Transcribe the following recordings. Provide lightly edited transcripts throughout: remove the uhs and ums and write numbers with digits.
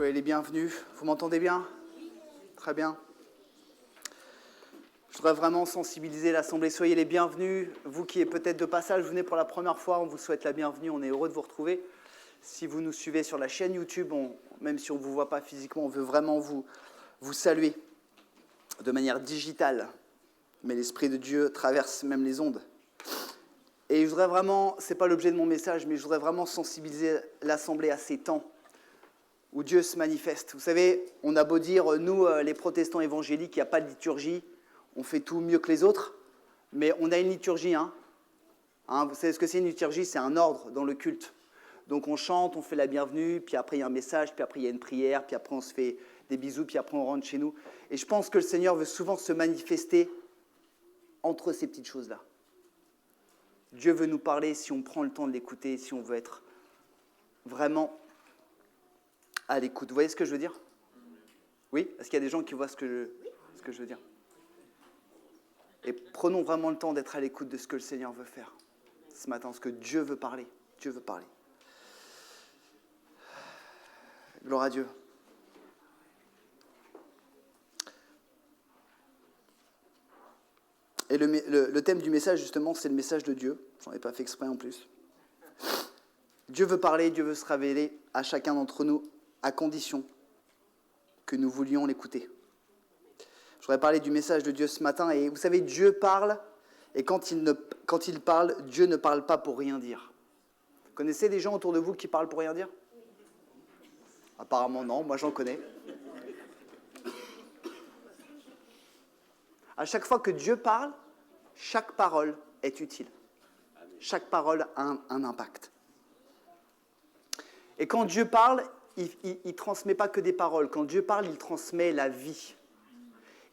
Soyez les bienvenus. Vous m'entendez bien? Très bien. Je voudrais vraiment sensibiliser l'Assemblée. Soyez les bienvenus. Vous qui êtes peut-être de passage, vous venez pour la première fois, on vous souhaite la bienvenue. On est heureux de vous retrouver. Si vous nous suivez sur la chaîne YouTube, même si on ne vous voit pas physiquement, on veut vraiment vous saluer de manière digitale. Mais l'Esprit de Dieu traverse même les ondes. Et je voudrais vraiment, ce n'est pas l'objet de mon message, mais je voudrais vraiment sensibiliser l'Assemblée à ces temps où Dieu se manifeste. Vous savez, on a beau dire, nous, les protestants évangéliques, il n'y a pas de liturgie, on fait tout mieux que les autres, mais on a une liturgie. Vous savez ce que c'est une liturgie? C'est un ordre dans le culte. Donc on chante, on fait la bienvenue, puis après il y a un message, puis après il y a une prière, puis après on se fait des bisous, puis après on rentre chez nous. Et je pense que le Seigneur veut souvent se manifester entre ces petites choses-là. Dieu veut nous parler si on prend le temps de l'écouter, si on veut être vraiment à l'écoute. Vous voyez ce que je veux dire? Oui? Est-ce qu'il y a des gens qui voient ce que je veux dire? Et prenons vraiment le temps d'être à l'écoute de ce que le Seigneur veut faire ce matin, ce que Dieu veut parler. Dieu veut parler. Gloire à Dieu. Et le thème du message, justement, c'est le message de Dieu. J'en ai pas fait exprès en plus. Dieu veut parler, Dieu veut se révéler à chacun d'entre nous, à condition que nous voulions l'écouter. Je voudrais parler du message de Dieu ce matin. Et vous savez, Dieu parle, et quand il parle, Dieu ne parle pas pour rien dire. Vous connaissez des gens autour de vous qui parlent pour rien dire? Apparemment non, moi j'en connais. À chaque fois que Dieu parle, chaque parole est utile. Chaque parole a un impact. Et quand Dieu parle, il ne transmet pas que des paroles. Quand Dieu parle, il transmet la vie.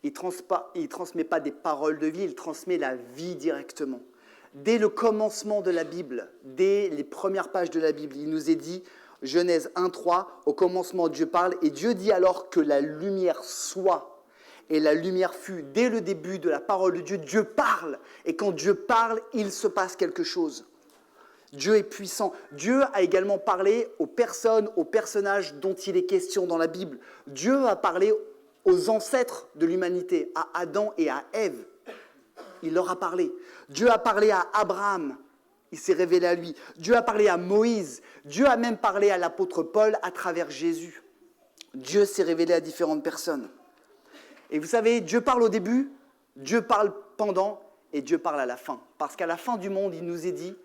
Il ne transmet pas des paroles de vie, il transmet la vie directement. Dès le commencement de la Bible, dès les premières pages de la Bible, il nous est dit, Genèse 1:3, au commencement Dieu parle, et Dieu dit alors que la lumière soit. Et la lumière fut. Dès le début de la parole de Dieu, Dieu parle. Et quand Dieu parle, il se passe quelque chose. Dieu est puissant. Dieu a également parlé aux personnes, aux personnages dont il est question dans la Bible. Dieu a parlé aux ancêtres de l'humanité, à Adam et à Ève. Il leur a parlé. Dieu a parlé à Abraham. Il s'est révélé à lui. Dieu a parlé à Moïse. Dieu a même parlé à l'apôtre Paul à travers Jésus. Dieu s'est révélé à différentes personnes. Et vous savez, Dieu parle au début, Dieu parle pendant et Dieu parle à la fin. Parce qu'à la fin du monde, il nous est dit,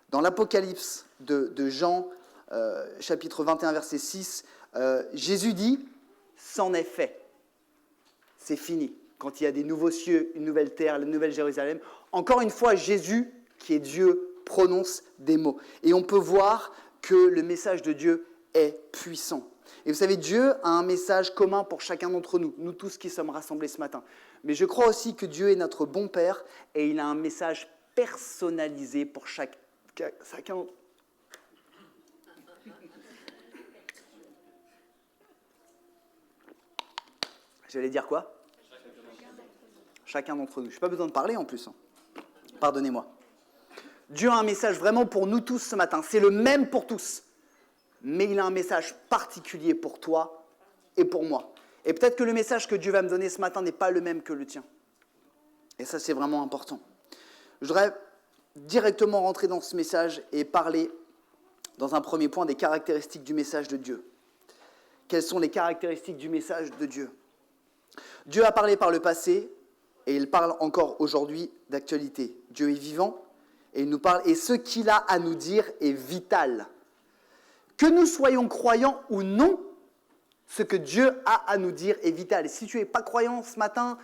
dans l'Apocalypse de Jean, chapitre 21, verset 6, Jésus dit, c'en est fait. C'est fini. Quand il y a des nouveaux cieux, une nouvelle terre, la nouvelle Jérusalem, encore une fois, Jésus, qui est Dieu, prononce des mots. Et on peut voir que le message de Dieu est puissant. Et vous savez, Dieu a un message commun pour chacun d'entre nous, nous tous qui sommes rassemblés ce matin. Mais je crois aussi que Dieu est notre bon Père et il a un message personnalisé pour chacun. J'allais dire quoi? Chacun d'entre nous. Je n'ai pas besoin de parler en plus. Pardonnez-moi. Dieu a un message vraiment pour nous tous ce matin. C'est le même pour tous. Mais il a un message particulier pour toi et pour moi. Et peut-être que le message que Dieu va me donner ce matin n'est pas le même que le tien. Et ça, c'est vraiment important. Je voudrais directement rentrer dans ce message et parler, dans un premier point, des caractéristiques du message de Dieu. Quelles sont les caractéristiques du message de Dieu? Dieu a parlé par le passé et il parle encore aujourd'hui d'actualité. Dieu est vivant et il nous parle. Et ce qu'il a à nous dire est vital. Que nous soyons croyants ou non, ce que Dieu a à nous dire est vital. Et si tu n'es pas croyant ce matin,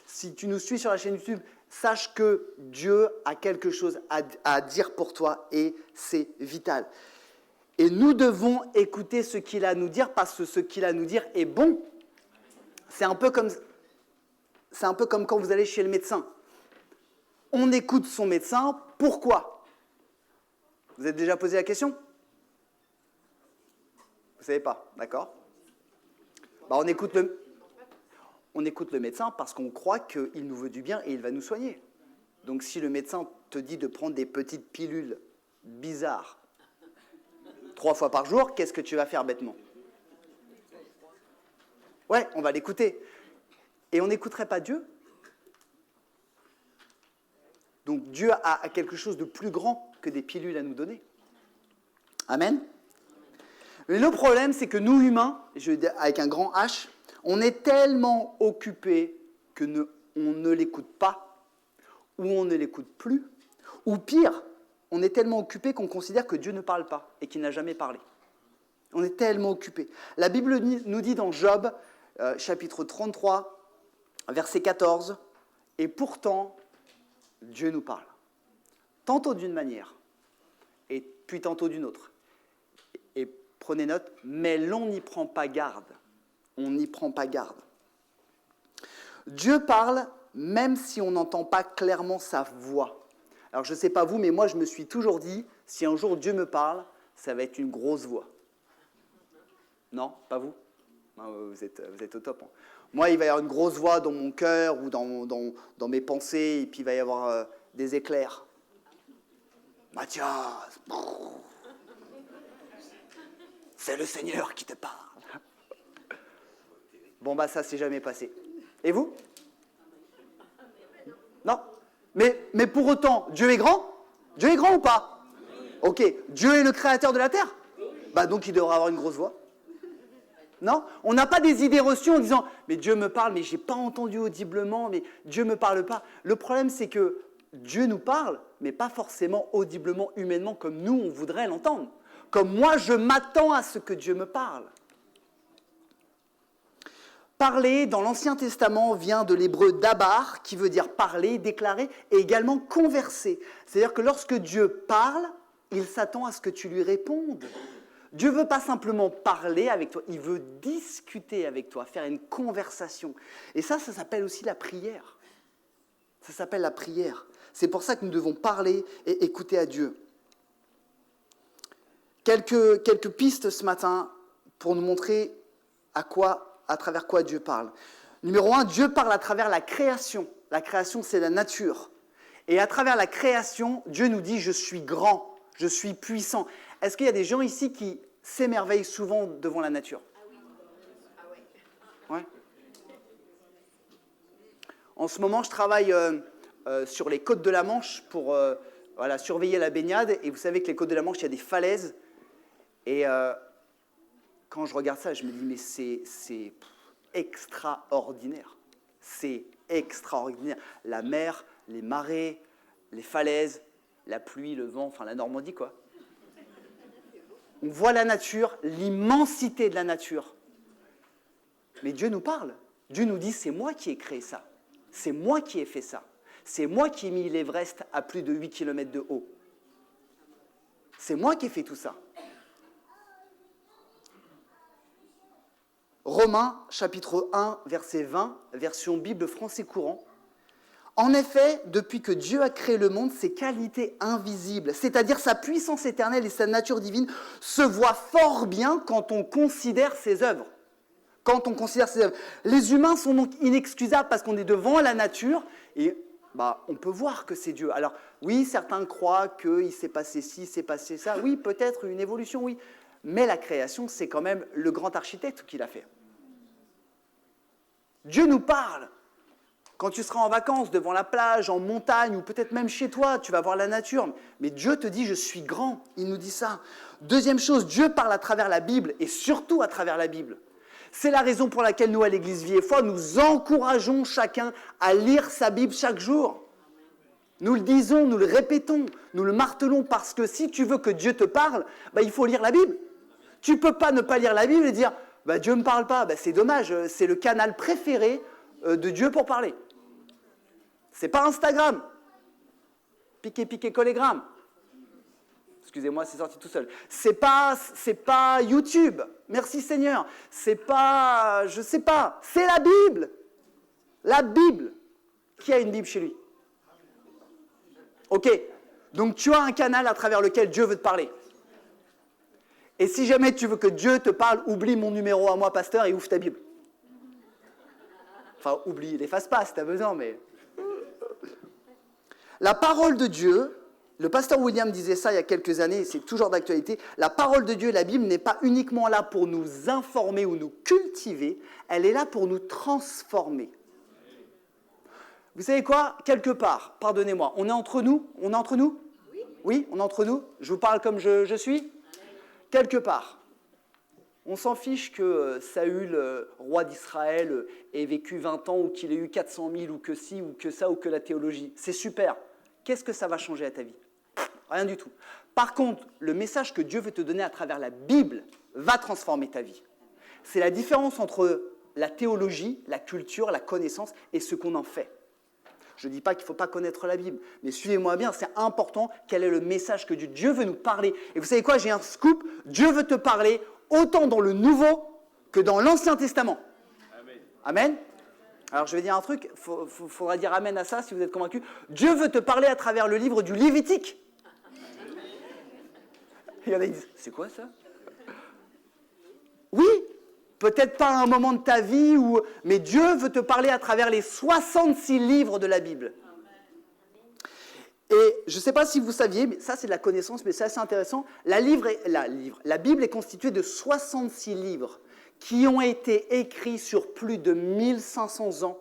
si tu nous suis sur la chaîne YouTube, sache que Dieu a quelque chose à dire pour toi et c'est vital. Et nous devons écouter ce qu'il a à nous dire parce que ce qu'il a à nous dire est bon. C'est un peu comme quand vous allez chez le médecin. On écoute son médecin, pourquoi? Vous êtes déjà posé la question? Vous ne savez pas, d'accord? On écoute le médecin parce qu'on croit qu'il nous veut du bien et il va nous soigner. Donc si le médecin te dit de prendre des petites pilules bizarres 3 fois par jour, qu'est-ce que tu vas faire bêtement? Ouais, on va l'écouter. Et on n'écouterait pas Dieu? Donc Dieu a quelque chose de plus grand que des pilules à nous donner. Amen. Mais le problème, c'est que nous, humains, avec un grand H, on est tellement occupés qu'on ne l'écoute pas, ou on ne l'écoute plus, ou pire, on est tellement occupés qu'on considère que Dieu ne parle pas et qu'il n'a jamais parlé. On est tellement occupés. La Bible nous dit dans Job, chapitre 33, verset 14, « Et pourtant, Dieu nous parle. Tantôt d'une manière, et puis tantôt d'une autre. Et prenez note, mais l'on n'y prend pas garde. On n'y prend pas garde. Dieu parle même si on n'entend pas clairement sa voix. Alors je ne sais pas vous, mais moi je me suis toujours dit, si un jour Dieu me parle, ça va être une grosse voix. Non, pas vous? Non, vous êtes au top. Hein. Moi, il va y avoir une grosse voix dans mon cœur ou dans mes pensées, et puis il va y avoir des éclairs. Mathias, c'est le Seigneur qui te parle. Bon, bah ça, c'est jamais passé. Et vous? Non. Mais pour autant, Dieu est grand? Dieu est grand ou pas? Ok. Dieu est le créateur de la terre? Bah donc il devrait avoir une grosse voix. Non? On n'a pas des idées reçues en disant « mais Dieu me parle, mais je n'ai pas entendu audiblement, mais Dieu ne me parle pas ». Le problème, c'est que Dieu nous parle, mais pas forcément audiblement, humainement, comme nous, on voudrait l'entendre. Comme moi, je m'attends à ce que Dieu me parle. Parler, dans l'Ancien Testament, vient de l'hébreu dabar, qui veut dire parler, déclarer, et également converser. C'est-à-dire que lorsque Dieu parle, il s'attend à ce que tu lui répondes. Dieu ne veut pas simplement parler avec toi, il veut discuter avec toi, faire une conversation. Et ça s'appelle aussi la prière. Ça s'appelle la prière. C'est pour ça que nous devons parler et écouter à Dieu. Quelques pistes ce matin pour nous montrer à travers quoi Dieu parle. Numéro 1, Dieu parle à travers la création. La création, c'est la nature. Et à travers la création, Dieu nous dit « je suis grand, je suis puissant ». Est-ce qu'il y a des gens ici qui s'émerveillent souvent devant la nature? Ouais. En ce moment, je travaille sur les côtes de la Manche pour surveiller la baignade. Et vous savez que les côtes de la Manche, il y a des falaises. Et quand je regarde ça, je me dis, mais c'est extraordinaire. C'est extraordinaire. La mer, les marées, les falaises, la pluie, le vent, enfin la Normandie, quoi. On voit la nature, l'immensité de la nature. Mais Dieu nous parle. Dieu nous dit, c'est moi qui ai créé ça. C'est moi qui ai fait ça. C'est moi qui ai mis l'Everest à plus de 8 km de haut. C'est moi qui ai fait tout ça. Romains, chapitre 1, verset 20, version Bible français courant. En effet, depuis que Dieu a créé le monde, ses qualités invisibles, c'est-à-dire sa puissance éternelle et sa nature divine, se voient fort bien quand on considère ses œuvres. Quand on considère ses œuvres. Les humains sont donc inexcusables parce qu'on est devant la nature et on peut voir que c'est Dieu. Alors oui, certains croient qu'il s'est passé ci, s'est passé ça. Oui, peut-être une évolution, oui. Mais la création, c'est quand même le grand architecte qui l'a fait. Dieu nous parle. Quand tu seras en vacances, devant la plage, en montagne, ou peut-être même chez toi, tu vas voir la nature. Mais Dieu te dit, je suis grand. Il nous dit ça. Deuxième chose, Dieu parle à travers la Bible, et surtout à travers la Bible. C'est la raison pour laquelle nous, à l'Église Vie et Foi, nous encourageons chacun à lire sa Bible chaque jour. Nous le disons, nous le répétons, nous le martelons, parce que si tu veux que Dieu te parle, il faut lire la Bible. Tu ne peux pas ne pas lire la Bible et dire, Dieu ne me parle pas. C'est dommage, c'est le canal préféré de Dieu pour parler. C'est pas Instagram. Piqué, collégramme. Excusez-moi, c'est sorti tout seul. C'est pas YouTube. Merci Seigneur. C'est pas, je sais pas. C'est la Bible. La Bible. Qui a une Bible chez lui? Ok. Donc tu as un canal à travers lequel Dieu veut te parler. Et si jamais tu veux que Dieu te parle, oublie mon numéro à moi, pasteur, et ouvre ta Bible. Enfin, oublie, l'efface pas si tu as besoin, mais... La parole de Dieu Le pasteur William disait ça il y a quelques années, c'est toujours d'actualité. La parole de Dieu et la Bible n'est pas uniquement là pour nous informer ou nous cultiver, elle est là pour nous transformer. Vous savez quoi? Quelque part, pardonnez-moi, on est entre nous? On est entre nous? Oui, on est entre nous? Je vous parle comme je suis? Quelque part. On s'en fiche que Saül, roi d'Israël, ait vécu 20 ans ou qu'il ait eu 400 000 ou que ci ou que ça ou que la théologie. C'est super. Qu'est-ce que ça va changer à ta vie? Rien du tout. Par contre, le message que Dieu veut te donner à travers la Bible va transformer ta vie. C'est la différence entre la théologie, la culture, la connaissance et ce qu'on en fait. Je ne dis pas qu'il ne faut pas connaître la Bible, mais suivez-moi bien, c'est important quel est le message que Dieu veut nous parler. Et vous savez quoi, j'ai un scoop, Dieu veut te parler autant dans le Nouveau que dans l'Ancien Testament. Amen. Amen. Alors je vais dire un truc, il faudra dire Amen à ça si vous êtes convaincus. Dieu veut te parler à travers le livre du Lévitique. Il y en a qui disent, c'est quoi ça? Oui, peut-être pas à un moment de ta vie, mais Dieu veut te parler à travers les 66 livres de la Bible. Et je ne sais pas si vous saviez, mais ça c'est de la connaissance, mais c'est assez intéressant. La Bible est constituée de 66 livres qui ont été écrits sur plus de 1500 ans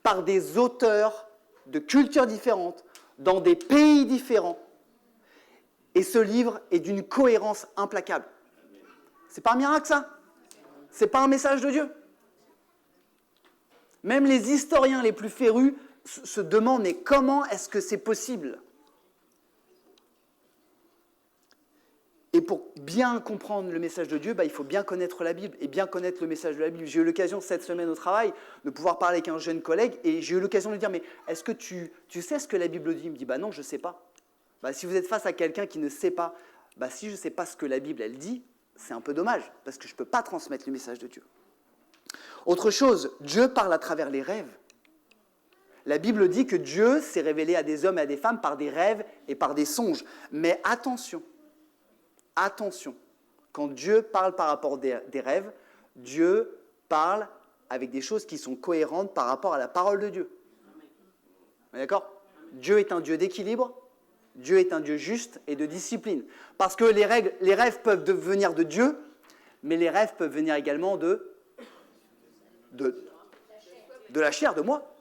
par des auteurs de cultures différentes, dans des pays différents. Et ce livre est d'une cohérence implacable. C'est pas un miracle, ça? C'est pas un message de Dieu? Même les historiens les plus férus se demandent, mais comment est-ce que c'est possible? Et pour bien comprendre le message de Dieu, il faut bien connaître la Bible et bien connaître le message de la Bible. J'ai eu l'occasion cette semaine au travail de pouvoir parler avec un jeune collègue et j'ai eu l'occasion de lui dire, mais est-ce que tu sais ce que la Bible dit? Il me dit, non, je ne sais pas. Si vous êtes face à quelqu'un qui ne sait pas, si je ne sais pas ce que la Bible elle dit, c'est un peu dommage, parce que je ne peux pas transmettre le message de Dieu. Autre chose, Dieu parle à travers les rêves. La Bible dit que Dieu s'est révélé à des hommes et à des femmes par des rêves et par des songes. Mais attention, quand Dieu parle par rapport des rêves, Dieu parle avec des choses qui sont cohérentes par rapport à la parole de Dieu. D'accord? Dieu est un Dieu d'équilibre. Dieu est un Dieu juste et de discipline. Parce que les rêves peuvent venir de Dieu, mais les rêves peuvent venir également de la chair, de moi.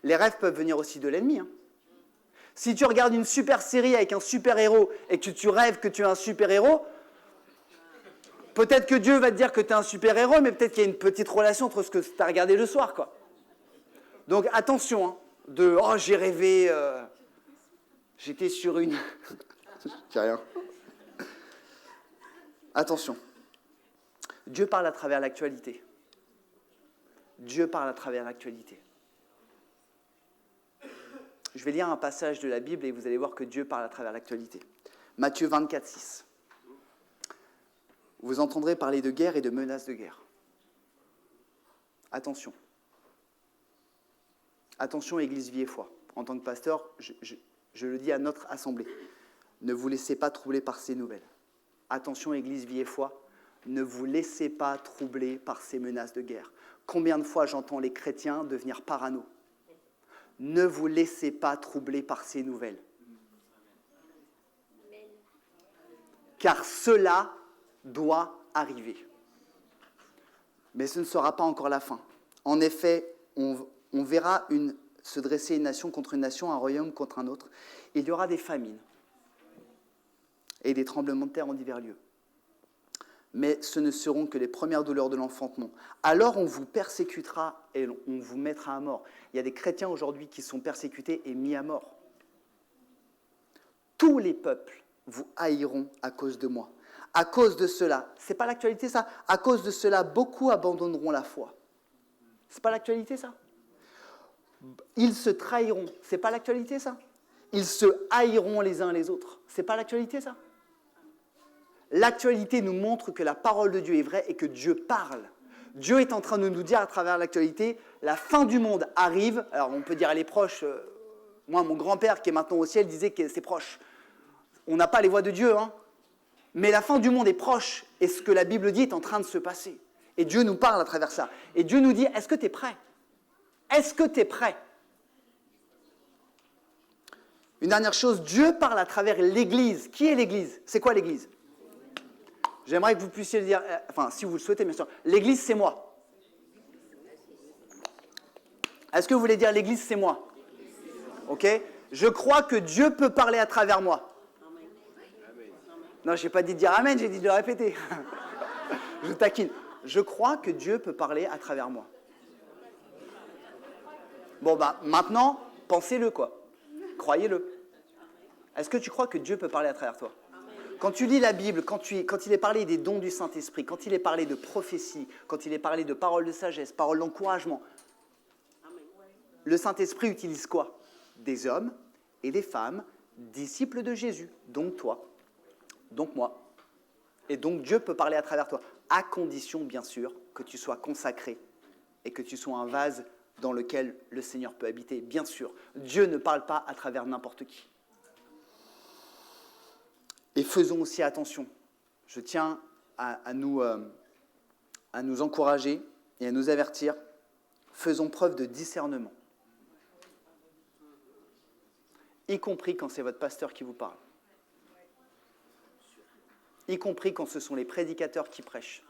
Les rêves peuvent venir aussi de l'ennemi. Si tu regardes une super série avec un super-héros et que tu rêves que tu es un super-héros, peut-être que Dieu va te dire que tu es un super-héros, mais peut-être qu'il y a une petite relation entre ce que tu as regardé le soir, quoi. Donc attention, j'ai rêvé... J'étais sur une... J'ai rien. Attention. Dieu parle à travers l'actualité. Dieu parle à travers l'actualité. Je vais lire un passage de la Bible et vous allez voir que Dieu parle à travers l'actualité. Matthieu 24, 6. Vous entendrez parler de guerre et de menaces de guerre. Attention. Attention, Église Vie et Foi. En tant que pasteur, je le dis à notre assemblée, ne vous laissez pas troubler par ces nouvelles. Attention, Église, Vie et Foi, ne vous laissez pas troubler par ces menaces de guerre. Combien de fois j'entends les chrétiens devenir parano? Ne vous laissez pas troubler par ces nouvelles. Car cela doit arriver. Mais ce ne sera pas encore la fin. En effet, on verra se dresser une nation contre une nation, un royaume contre un autre. Il y aura des famines et des tremblements de terre en divers lieux. Mais ce ne seront que les premières douleurs de l'enfantement. Alors on vous persécutera et on vous mettra à mort. Il y a des chrétiens aujourd'hui qui sont persécutés et mis à mort. Tous les peuples vous haïront à cause de moi. À cause de cela, c'est pas l'actualité ça? À cause de cela, beaucoup abandonneront la foi. C'est pas l'actualité ça? Ils se trahiront. C'est pas l'actualité, ça? Ils se haïront les uns les autres. C'est pas l'actualité, ça? L'actualité nous montre que la parole de Dieu est vraie et que Dieu parle. Dieu est en train de nous dire à travers l'actualité, la fin du monde arrive. Alors on peut dire elle est proche. Moi, mon grand-père qui est maintenant au ciel disait que c'est proche. On n'a pas les voix de Dieu, mais la fin du monde est proche et ce que la Bible dit est en train de se passer. Et Dieu nous parle à travers ça. Et Dieu nous dit, est-ce que tu es prêt? Est-ce que tu es prêt? Une dernière chose, Dieu parle à travers l'Église. Qui est l'Église? C'est quoi l'Église? J'aimerais que vous puissiez le dire, enfin, si vous le souhaitez, bien sûr. L'Église, c'est moi. Est-ce que vous voulez dire l'Église, c'est moi? Ok? Je crois que Dieu peut parler à travers moi. Non, je n'ai pas dit de dire Amen, j'ai dit de le répéter. Je taquine. Je crois que Dieu peut parler à travers moi. Bon, maintenant, pensez-le, quoi. Croyez-le. Est-ce que tu crois que Dieu peut parler à travers toi? Quand tu lis la Bible, quand il est parlé des dons du Saint-Esprit, quand il est parlé de prophétie, quand il est parlé de paroles de sagesse, paroles d'encouragement, le Saint-Esprit utilise quoi? Des hommes et des femmes, disciples de Jésus, donc toi, donc moi. Et donc Dieu peut parler à travers toi, à condition, bien sûr, que tu sois consacré et que tu sois un vase dans lequel le Seigneur peut habiter. Bien sûr, Dieu ne parle pas à travers n'importe qui. Et faisons aussi attention. Je tiens à nous encourager et à nous avertir. Faisons preuve de discernement. Y compris quand c'est votre pasteur qui vous parle. Y compris quand ce sont les prédicateurs qui prêchent.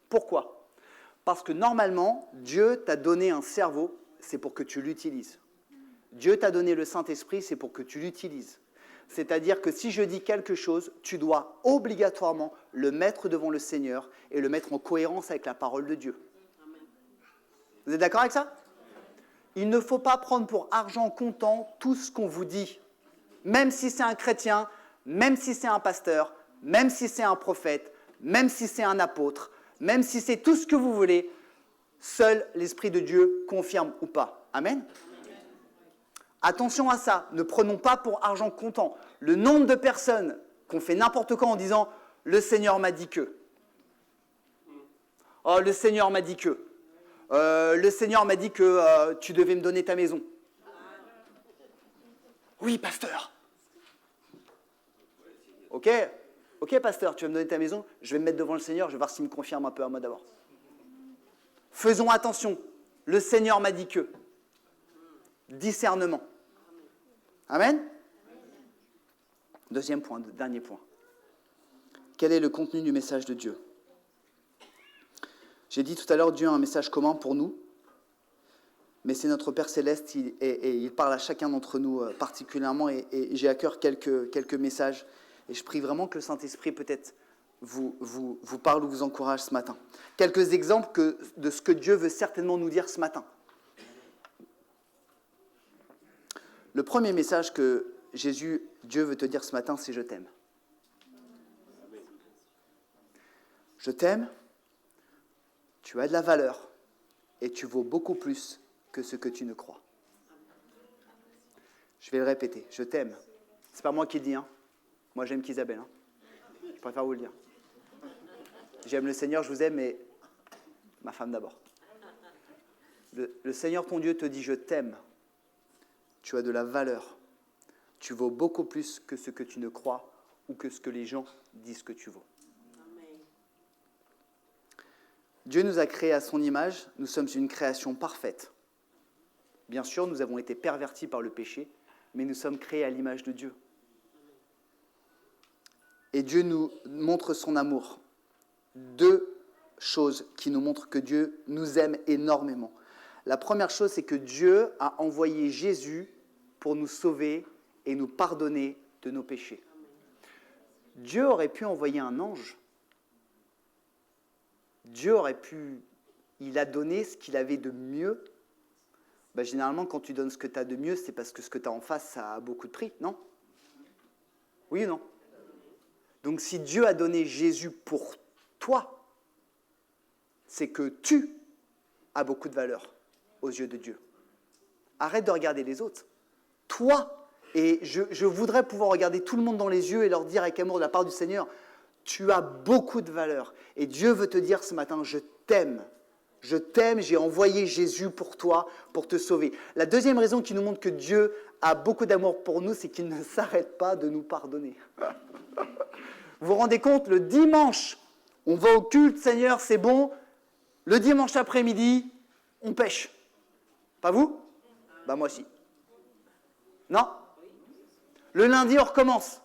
Pourquoi? Parce que normalement, Dieu t'a donné un cerveau, c'est pour que tu l'utilises. Dieu t'a donné le Saint-Esprit, c'est pour que tu l'utilises. C'est-à-dire que si je dis quelque chose, tu dois obligatoirement le mettre devant le Seigneur et le mettre en cohérence avec la parole de Dieu. Vous êtes d'accord avec ça? Il ne faut pas prendre pour argent comptant tout ce qu'on vous dit. Même si c'est un chrétien, même si c'est un pasteur, même si c'est un prophète, même si c'est un apôtre, même si c'est tout ce que vous voulez, seul l'Esprit de Dieu confirme ou pas. Amen? Attention à ça, ne prenons pas pour argent comptant le nombre de personnes qu'on fait n'importe quoi en disant « le Seigneur m'a dit que ». Oh, le Seigneur m'a dit que. Le Seigneur m'a dit que tu devais me donner ta maison. Oui, pasteur. Ok, pasteur, tu vas me donner ta maison, je vais me mettre devant le Seigneur, je vais voir s'il me confirme un peu à moi d'abord. Faisons attention, le Seigneur m'a dit que. Discernement. Amen? Deuxième point, dernier point. Quel est le contenu du message de Dieu? J'ai dit tout à l'heure, Dieu a un message commun pour nous, mais c'est notre Père Céleste et il parle à chacun d'entre nous particulièrement et j'ai à cœur quelques messages et je prie vraiment que le Saint-Esprit peut-être vous parle ou vous encourage ce matin. Quelques exemples de ce que Dieu veut certainement nous dire ce matin. Le premier message que Dieu veut te dire ce matin, c'est « Je t'aime ». Je t'aime, tu as de la valeur et tu vaux beaucoup plus que ce que tu ne crois. Je vais le répéter, je t'aime. C'est pas moi qui le dis, hein. Moi j'aime qu'Isabelle. Hein. Je préfère vous le dire. J'aime le Seigneur, je vous aime, mais ma femme d'abord. Le Seigneur ton Dieu te dit « Je t'aime ». Tu as de la valeur. Tu vaux beaucoup plus que ce que tu ne crois ou que ce que les gens disent que tu vaux. Amen. Dieu nous a créés à son image. Nous sommes une création parfaite. Bien sûr, nous avons été pervertis par le péché, mais nous sommes créés à l'image de Dieu. Et Dieu nous montre son amour. Deux choses qui nous montrent que Dieu nous aime énormément. La première chose, c'est que Dieu a envoyé Jésus pour nous sauver et nous pardonner de nos péchés. Dieu aurait pu envoyer un ange. Dieu aurait pu... Il a donné ce qu'il avait de mieux. Généralement, quand tu donnes ce que tu as de mieux, c'est parce que ce que tu as en face, ça a beaucoup de prix, non? Oui ou non? Donc si Dieu a donné Jésus pour toi, c'est que tu as beaucoup de valeur aux yeux de Dieu. Arrête de regarder les autres. Toi, et je voudrais pouvoir regarder tout le monde dans les yeux et leur dire avec amour de la part du Seigneur, tu as beaucoup de valeur. Et Dieu veut te dire ce matin, je t'aime. Je t'aime, j'ai envoyé Jésus pour toi, pour te sauver. La deuxième raison qui nous montre que Dieu a beaucoup d'amour pour nous, c'est qu'il ne s'arrête pas de nous pardonner. Vous vous rendez compte, le dimanche, on va au culte, Seigneur, c'est bon. Le dimanche après-midi, on pêche. Pas vous? Moi aussi. Non? Le lundi, on recommence.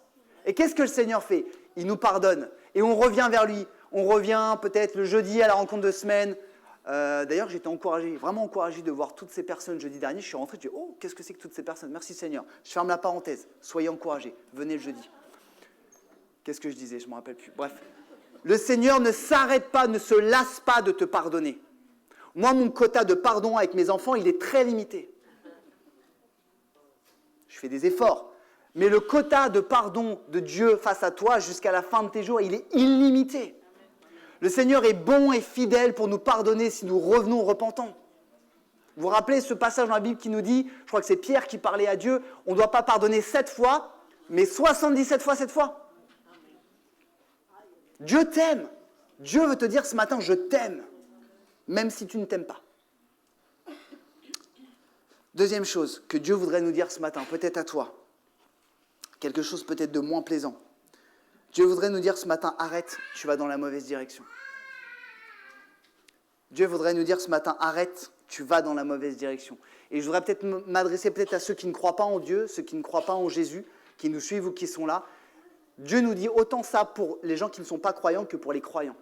Et qu'est-ce que le Seigneur fait? Il nous pardonne. Et on revient vers lui. On revient peut-être le jeudi à la rencontre de semaine. D'ailleurs, j'étais encouragé, vraiment encouragé de voir toutes ces personnes jeudi dernier. Je suis rentré, je dis, oh, qu'est-ce que c'est que toutes ces personnes? Merci Seigneur. Je ferme la parenthèse. Soyez encouragés. Venez le jeudi. Qu'est-ce que je disais? Je ne me rappelle plus. Bref. Le Seigneur ne s'arrête pas, ne se lasse pas de te pardonner. Moi, mon quota de pardon avec mes enfants, il est très limité. Je fais des efforts. Mais le quota de pardon de Dieu face à toi jusqu'à la fin de tes jours, il est illimité. Le Seigneur est bon et fidèle pour nous pardonner si nous revenons repentants. Vous vous rappelez ce passage dans la Bible qui nous dit, je crois que c'est Pierre qui parlait à Dieu, on ne doit pas pardonner 7 fois, mais 77 fois 7 fois. Dieu t'aime. Dieu veut te dire ce matin, je t'aime, même si tu ne t'aimes pas. Deuxième chose que Dieu voudrait nous dire ce matin, peut-être à toi, quelque chose peut-être de moins plaisant. Dieu voudrait nous dire ce matin, arrête, tu vas dans la mauvaise direction. Dieu voudrait nous dire ce matin, arrête, tu vas dans la mauvaise direction. Et je voudrais peut-être m'adresser peut-être à ceux qui ne croient pas en Dieu, ceux qui ne croient pas en Jésus, qui nous suivent ou qui sont là. Dieu nous dit autant ça pour les gens qui ne sont pas croyants que pour les croyants.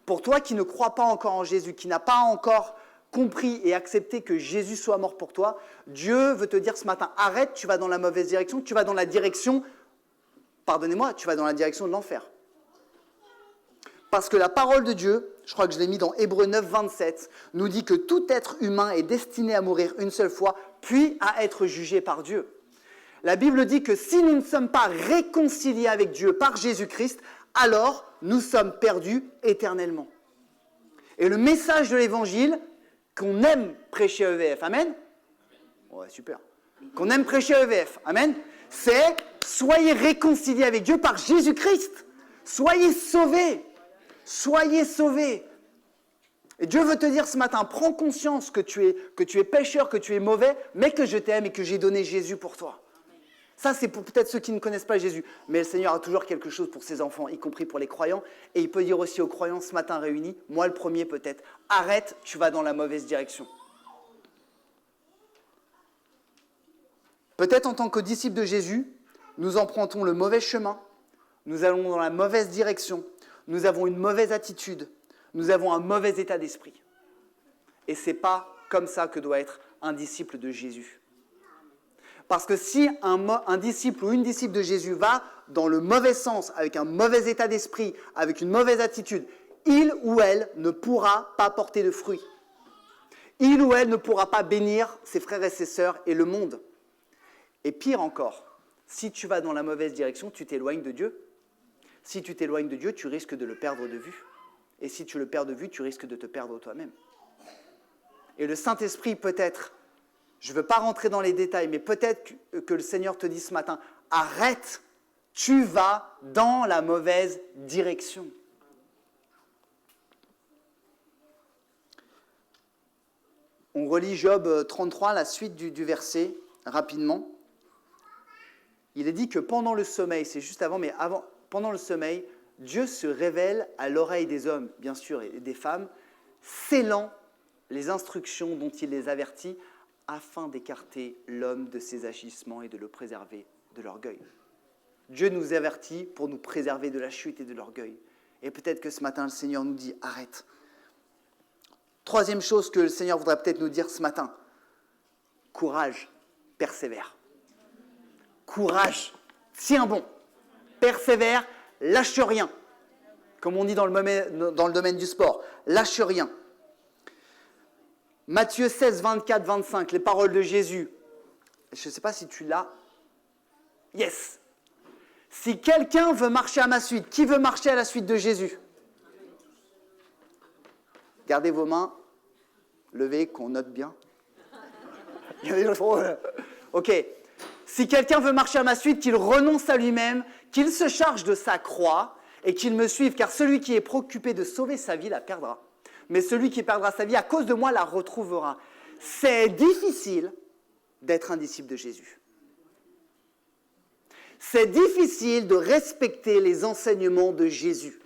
Pour toi qui ne crois pas encore en Jésus, qui n'a pas encore compris et accepté que Jésus soit mort pour toi, Dieu veut te dire ce matin, arrête, tu vas dans la mauvaise direction, tu vas dans la direction, pardonnez-moi, tu vas dans la direction de l'enfer. Parce que la parole de Dieu, je crois que je l'ai mis dans Hébreux 9, 27, nous dit que tout être humain est destiné à mourir une seule fois, puis à être jugé par Dieu. La Bible dit que si nous ne sommes pas réconciliés avec Dieu par Jésus-Christ, alors nous sommes perdus éternellement. Et le message de l'Évangile qu'on aime prêcher à EVF, amen? Ouais, super. Qu'on aime prêcher à EVF, amen? C'est soyez réconciliés avec Dieu par Jésus-Christ. Soyez sauvés. Soyez sauvés. Et Dieu veut te dire ce matin, prends conscience que tu es pécheur, que tu es mauvais, mais que je t'aime et que j'ai donné Jésus pour toi. Ça, c'est pour peut-être ceux qui ne connaissent pas Jésus. Mais le Seigneur a toujours quelque chose pour ses enfants, y compris pour les croyants. Et il peut dire aussi aux croyants ce matin réunis, moi le premier peut-être, arrête, tu vas dans la mauvaise direction. Peut-être en tant que disciples de Jésus, nous empruntons le mauvais chemin, nous allons dans la mauvaise direction, nous avons une mauvaise attitude, nous avons un mauvais état d'esprit. Et ce n'est pas comme ça que doit être un disciple de Jésus. Parce que si un disciple ou une disciple de Jésus va dans le mauvais sens, avec un mauvais état d'esprit, avec une mauvaise attitude, il ou elle ne pourra pas porter de fruits. Il ou elle ne pourra pas bénir ses frères et ses sœurs et le monde. Et pire encore, si tu vas dans la mauvaise direction, tu t'éloignes de Dieu. Si tu t'éloignes de Dieu, tu risques de le perdre de vue. Et si tu le perds de vue, tu risques de te perdre toi-même. Et le Saint-Esprit peut-être, je ne veux pas rentrer dans les détails, mais peut-être que le Seigneur te dit ce matin, arrête, tu vas dans la mauvaise direction. On relit Job 33, la suite du verset, rapidement. Il est dit que pendant le sommeil, c'est juste avant, mais pendant le sommeil, Dieu se révèle à l'oreille des hommes, bien sûr, et des femmes, scellant les instructions dont il les avertit, afin d'écarter l'homme de ses agissements et de le préserver de l'orgueil. Dieu nous avertit pour nous préserver de la chute et de l'orgueil. Et peut-être que ce matin, le Seigneur nous dit, arrête. Troisième chose que le Seigneur voudrait peut-être nous dire ce matin, courage, persévère. Courage, tiens bon, persévère, lâche rien. Comme on dit dans le domaine du sport, lâche rien. Matthieu 16, 24, 25, les paroles de Jésus. Je ne sais pas si tu l'as. Yes. Si quelqu'un veut marcher à ma suite, qui veut marcher à la suite de Jésus? Gardez vos mains levées, qu'on note bien. Il y a des gens qui font... Ok. Si quelqu'un veut marcher à ma suite, qu'il renonce à lui-même, qu'il se charge de sa croix et qu'il me suive, car celui qui est préoccupé de sauver sa vie la perdra. Mais celui qui perdra sa vie à cause de moi la retrouvera. C'est difficile d'être un disciple de Jésus. C'est difficile de respecter les enseignements de Jésus.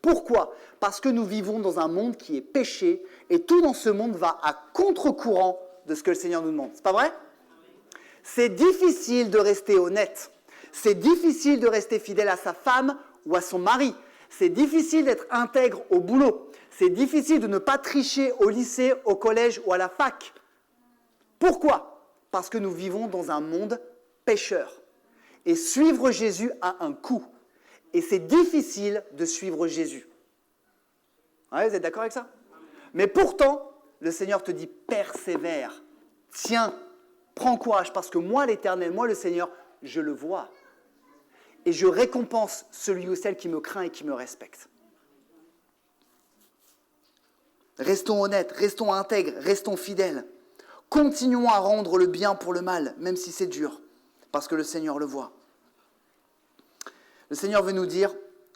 Pourquoi? Parce que nous vivons dans un monde qui est péché et tout dans ce monde va à contre-courant de ce que le Seigneur nous demande. C'est pas vrai? C'est difficile de rester honnête. C'est difficile de rester fidèle à sa femme ou à son mari. C'est difficile d'être intègre au boulot. C'est difficile de ne pas tricher au lycée, au collège ou à la fac. Pourquoi? Parce que nous vivons dans un monde pécheur. Et suivre Jésus a un coût. Et c'est difficile de suivre Jésus. Ouais, vous êtes d'accord avec ça? Mais pourtant, le Seigneur te dit persévère, tiens, prends courage, parce que moi, l'Éternel, moi, le Seigneur, je le vois. Et je récompense celui ou celle qui me craint et qui me respecte. Restons honnêtes, restons intègres, restons fidèles. Continuons à rendre le bien pour le mal, même si c'est dur, parce que le Seigneur le voit. Le Seigneur veut nous dire,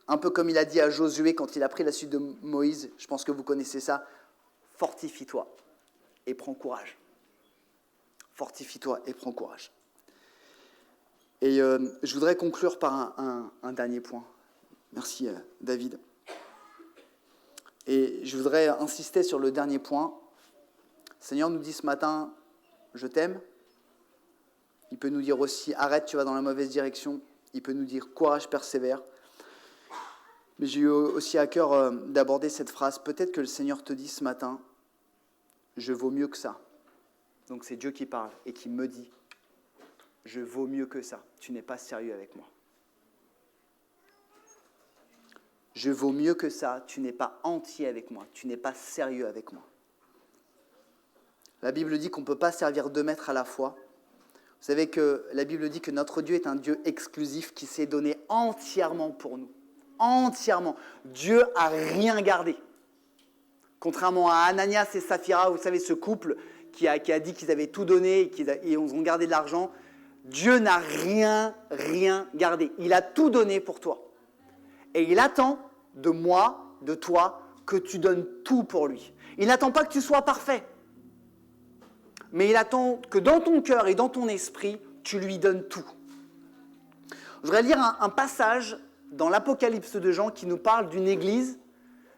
un peu comme il a dit à Josué quand il a pris la suite de Moïse, je pense que vous connaissez ça, fortifie-toi et prends courage. Fortifie-toi et prends courage. Et je voudrais conclure par un dernier point. Merci David. Et je voudrais insister sur le dernier point. Le Seigneur nous dit ce matin, je t'aime. Il peut nous dire aussi, arrête, tu vas dans la mauvaise direction. Il peut nous dire, courage, persévère. Mais j'ai eu aussi à cœur d'aborder cette phrase. Peut-être que le Seigneur te dit ce matin, je vaux mieux que ça. Donc c'est Dieu qui parle et qui me dit, je vaux mieux que ça. Tu n'es pas sérieux avec moi. Je vaux mieux que ça. Tu n'es pas entier avec moi. Tu n'es pas sérieux avec moi. La Bible dit qu'on ne peut pas servir 2 maîtres à la fois. Vous savez que la Bible dit que notre Dieu est un Dieu exclusif qui s'est donné entièrement pour nous. Entièrement. Dieu n'a rien gardé. Contrairement à Ananias et Saphira, vous savez, ce couple qui a dit qu'ils avaient tout donné et qu'ils ont gardé de l'argent, Dieu n'a rien gardé. Il a tout donné pour toi. Et il attend de moi, de toi, que tu donnes tout pour lui. Il n'attend pas que tu sois parfait. Mais il attend que dans ton cœur et dans ton esprit, tu lui donnes tout. Je voudrais lire un passage dans l'Apocalypse de Jean qui nous parle d'une église,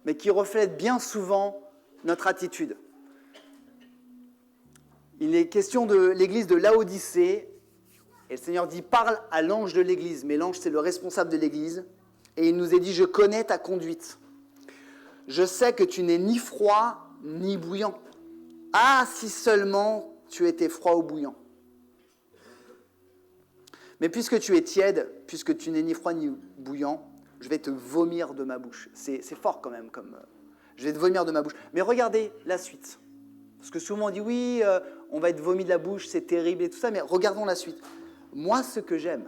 mais qui reflète bien souvent notre attitude. Il est question de l'église de Laodicée, et le Seigneur dit « Parle à l'ange de l'église », mais l'ange c'est le responsable de l'église, et il nous est dit « Je connais ta conduite. Je sais que tu n'es ni froid ni bouillant. Ah, si seulement tu étais froid ou bouillant. Mais puisque tu es tiède, puisque tu n'es ni froid ni bouillant, je vais te vomir de ma bouche. » C'est fort quand même, comme je vais te vomir de ma bouche. Mais regardez la suite. Parce que souvent on dit oui, on va être vomi de la bouche, c'est terrible et tout ça, mais regardons la suite. Moi, ce que j'aime,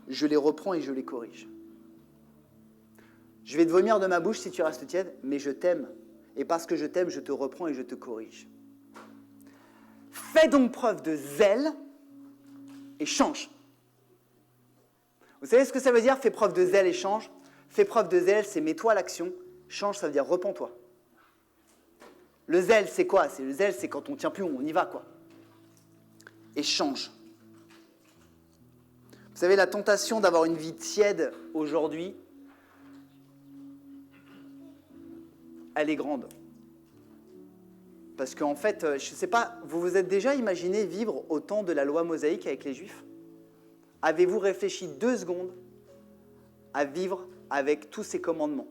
je les reprends et je les corrige. Je vais te vomir de ma bouche si tu restes tiède, mais je t'aime. Et parce que je t'aime, je te reprends et je te corrige. Fais donc preuve de zèle et change. Vous savez ce que ça veut dire, fais preuve de zèle et change? Fais preuve de zèle, c'est mets-toi à l'action. Change, ça veut dire repens-toi. Le zèle, c'est quoi? Le zèle, c'est quand on ne tient plus, on y va, quoi. Et change. Vous savez, la tentation d'avoir une vie tiède aujourd'hui, elle est grande. Parce qu'en fait, je ne sais pas, vous vous êtes déjà imaginé vivre au temps de la loi mosaïque avec les Juifs? Avez-vous réfléchi 2 secondes à vivre avec tous ces commandements?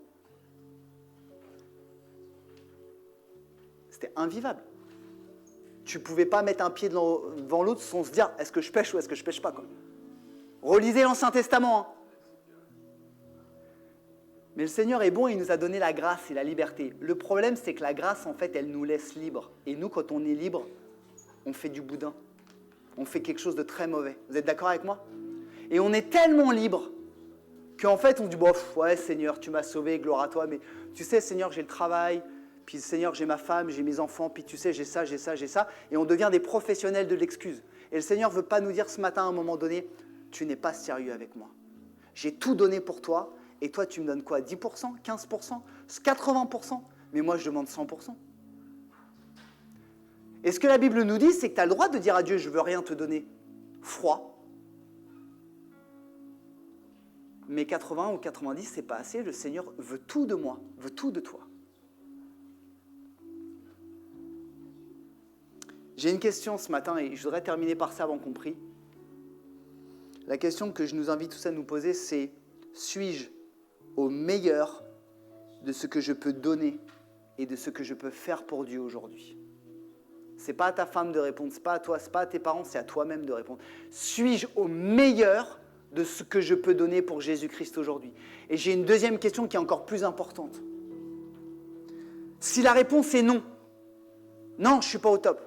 C'était invivable. Tu ne pouvais pas mettre un pied devant l'autre sans se dire, est-ce que je pêche ou est-ce que je ne pêche pas, quoi. Relisez l'Ancien Testament. Hein. Mais le Seigneur est bon et il nous a donné la grâce et la liberté. Le problème, c'est que la grâce, en fait, elle nous laisse libres. Et nous, quand on est libre, on fait du boudin. On fait quelque chose de très mauvais. Vous êtes d'accord avec moi? Et on est tellement libre qu'en fait, on dit, bof, ouais, Seigneur, tu m'as sauvé, gloire à toi. Mais tu sais, Seigneur, j'ai le travail. Puis, Seigneur, j'ai ma femme, j'ai mes enfants. Puis, tu sais, j'ai ça. Et on devient des professionnels de l'excuse. Et le Seigneur ne veut pas nous dire ce matin, à un moment donné, tu n'es pas sérieux avec moi. J'ai tout donné pour toi. Et toi, tu me donnes quoi? 10%, 15%, 80%? Mais moi, je demande 100%. Et ce que la Bible nous dit, c'est que tu as le droit de dire à Dieu, je ne veux rien te donner froid. Mais 80 ou 90, ce n'est pas assez. Le Seigneur veut tout de moi, veut tout de toi. J'ai une question ce matin, et je voudrais terminer par ça avant qu'on prie. La question que je nous invite tous à nous poser, c'est suis-je au meilleur de ce que je peux donner et de ce que je peux faire pour Dieu aujourd'hui? Ce n'est pas à ta femme de répondre, ce n'est pas à toi, ce n'est pas à tes parents, c'est à toi-même de répondre. Suis-je au meilleur de ce que je peux donner pour Jésus-Christ aujourd'hui? Et j'ai une deuxième question qui est encore plus importante. Si la réponse est non, non, je ne suis pas au top,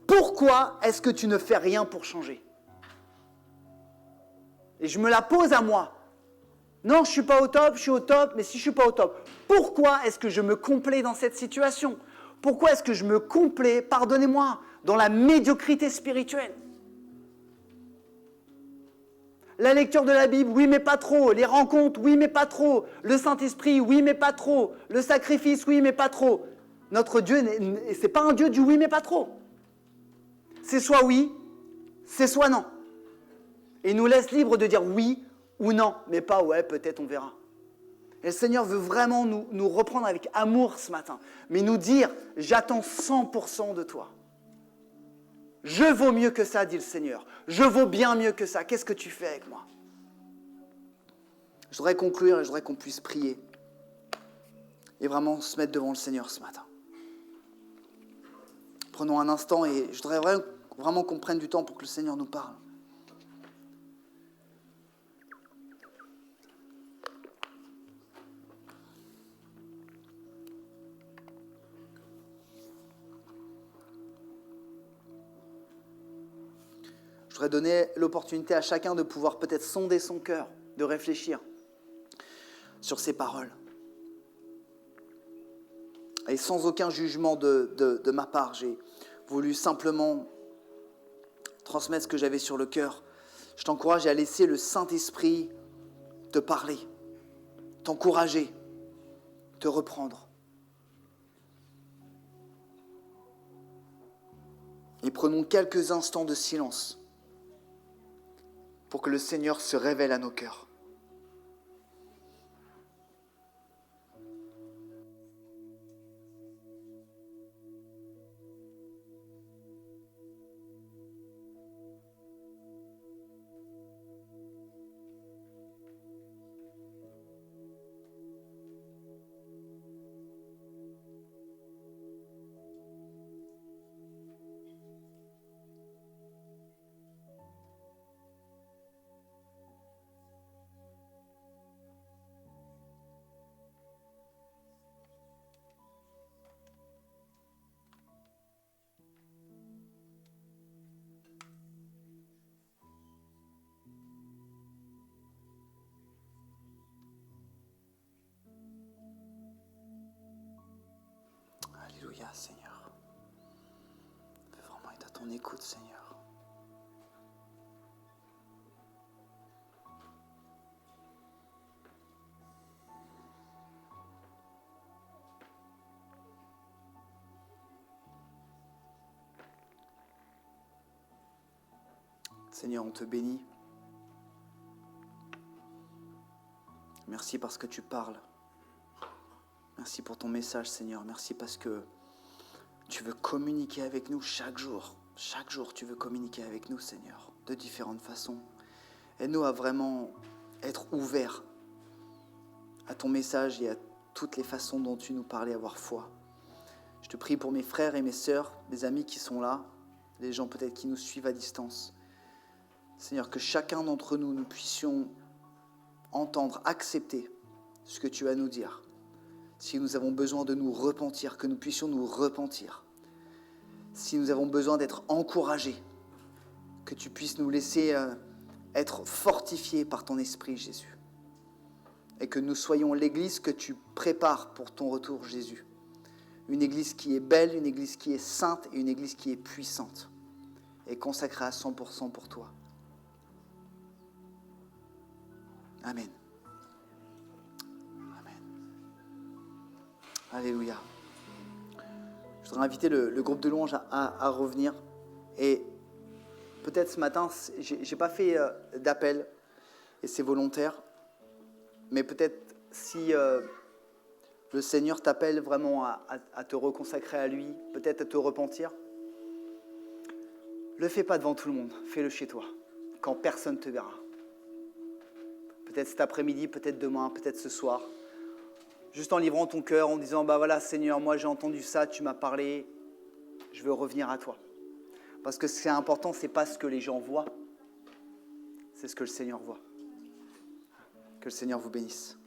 pourquoi est-ce que tu ne fais rien pour changer? Et je me la pose à moi. Non, je ne suis pas au top, je suis au top, mais si je ne suis pas au top, pourquoi est-ce que je me complais dans cette situation? Pourquoi est-ce que je me complais, pardonnez-moi, dans la médiocrité spirituelle? La lecture de la Bible, oui mais pas trop. Les rencontres, oui mais pas trop. Le Saint-Esprit, oui mais pas trop. Le sacrifice, oui mais pas trop. Notre Dieu, ce n'est pas un Dieu du oui mais pas trop. C'est soit oui, c'est soit non. Et il nous laisse libre de dire oui ou non, mais pas ouais, peut-être on verra. Et le Seigneur veut vraiment nous reprendre avec amour ce matin, mais nous dire, j'attends 100% de toi. Je vaux mieux que ça, dit le Seigneur. Je vaux bien mieux que ça. Qu'est-ce que tu fais avec moi? Je voudrais conclure et je voudrais qu'on puisse prier et vraiment se mettre devant le Seigneur ce matin. Prenons un instant et je voudrais vraiment qu'on prenne du temps pour que le Seigneur nous parle. Je voudrais donner l'opportunité à chacun de pouvoir peut-être sonder son cœur, de réfléchir sur ces paroles. Et sans aucun jugement de ma part, j'ai voulu simplement transmettre ce que j'avais sur le cœur. Je t'encourage à laisser le Saint-Esprit te parler, t'encourager, te reprendre. Et prenons quelques instants de silence pour que le Seigneur se révèle à nos cœurs. Alléluia, Seigneur. Je veux vraiment être à ton écoute, Seigneur. Seigneur, on te bénit. Merci parce que tu parles. Merci pour ton message, Seigneur. Merci parce que tu veux communiquer avec nous chaque jour. Chaque jour, tu veux communiquer avec nous, Seigneur, de différentes façons. Aide-nous à vraiment être ouverts à ton message et à toutes les façons dont tu nous parlais, avoir foi. Je te prie pour mes frères et mes sœurs, mes amis qui sont là, les gens peut-être qui nous suivent à distance. Seigneur, que chacun d'entre nous, nous puissions entendre, accepter ce que tu as à nous dire. Si nous avons besoin de nous repentir, que nous puissions nous repentir. Si nous avons besoin d'être encouragés, que tu puisses nous laisser être fortifiés par ton esprit, Jésus. Et que nous soyons l'église que tu prépares pour ton retour, Jésus. Une église qui est belle, une église qui est sainte et une église qui est puissante. Et consacrée à 100% pour toi. Amen. Amen. Alléluia. Je voudrais inviter le groupe de louanges à revenir. Et peut-être ce matin, je n'ai pas fait d'appel, et c'est volontaire. Mais peut-être si le Seigneur t'appelle vraiment à te reconsacrer à lui, peut-être à te repentir, ne le fais pas devant tout le monde, fais-le chez toi. quand personne ne te verra. Peut-être cet après-midi, peut-être demain, peut-être ce soir. Juste en livrant ton cœur, en disant, bah voilà Seigneur, moi j'ai entendu ça, tu m'as parlé, je veux revenir à toi. Parce que ce qui est important, ce n'est pas ce que les gens voient, c'est ce que le Seigneur voit. Que le Seigneur vous bénisse.